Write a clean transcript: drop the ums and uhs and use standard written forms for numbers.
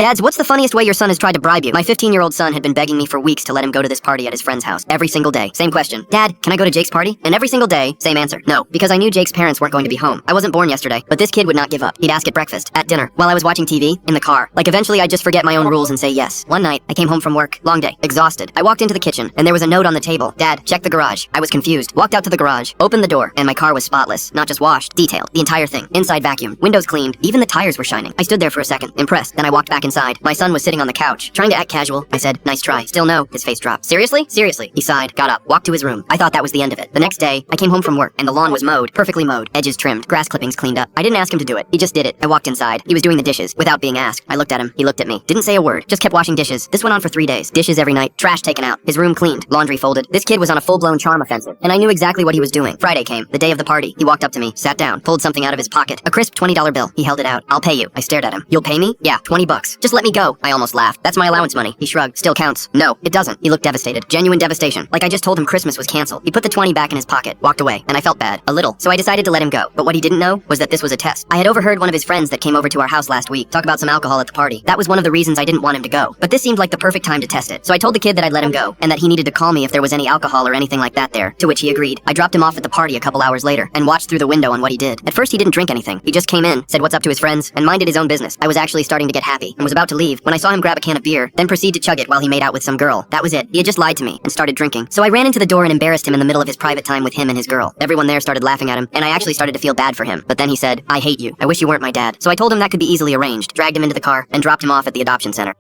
Dads, what's the funniest way your son has tried to bribe you? My 15-year-old son had been begging me for weeks to let him go to this party at his friend's house. Every single day. Same question. Dad, can I go to Jake's party? And every single day, same answer. No, because I knew Jake's parents weren't going to be home. I wasn't born yesterday, but this kid would not give up. He'd ask at breakfast, at dinner, while I was watching TV, in the car. Like eventually I'd just forget my own rules and say yes. One night, I came home from work, long day, exhausted. I walked into the kitchen, and there was a note on the table. Dad, check the garage. I was confused. Walked out to the garage, opened the door, and my car was spotless. Not just washed, detailed. The entire thing. Inside vacuumed. Windows cleaned. Even the tires were shining. I stood there for a second, impressed. Then I walked back inside. My son was sitting on the couch, trying to act casual. I said, nice try. Still no. His face dropped. Seriously? Seriously. He sighed, got up, walked to his room. I thought that was the end of it. The next day, I came home from work, and the lawn was mowed, perfectly mowed, edges trimmed, grass clippings cleaned up. I didn't ask him to do it. He just did it. I walked inside. He was doing the dishes, without being asked. I looked at him. He looked at me. Didn't say a word. Just kept washing dishes. This went on for 3 days. Dishes every night. Trash taken out. His room cleaned. Laundry folded. This kid was on a full-blown charm offensive, and I knew exactly what he was doing. Friday came, the day of the party. He walked up to me, sat down, pulled something out of his pocket. A crisp $20 bill. He held it out. I'll pay you. I stared at him. You'll pay me? Yeah, 20 bucks. Just let me go. I almost laughed. That's my allowance money. He shrugged. Still counts. No, it doesn't. He looked devastated. Genuine devastation. Like I just told him Christmas was canceled. He put the 20 back in his pocket, walked away, and I felt bad. A little. So I decided to let him go. But what he didn't know was that this was a test. I had overheard one of his friends that came over to our house last week talk about some alcohol at the party. That was one of the reasons I didn't want him to go. But this seemed like the perfect time to test it. So I told the kid that I'd let him go, and that he needed to call me if there was any alcohol or anything like that there, to which he agreed. I dropped him off at the party a couple hours later, and watched through the window on what he did. At first he didn't drink anything. He just came in, said what's up to his friends, and minded his own business. I was actually starting to get happy, and was about to leave, when I saw him grab a can of beer, then proceed to chug it while he made out with some girl. That was it. He had just lied to me, and started drinking. So I ran into the door and embarrassed him in the middle of his private time with him and his girl. Everyone there started laughing at him, and I actually started to feel bad for him. But then he said, I hate you. I wish you weren't my dad. So I told him that could be easily arranged, dragged him into the car, and dropped him off at the adoption center.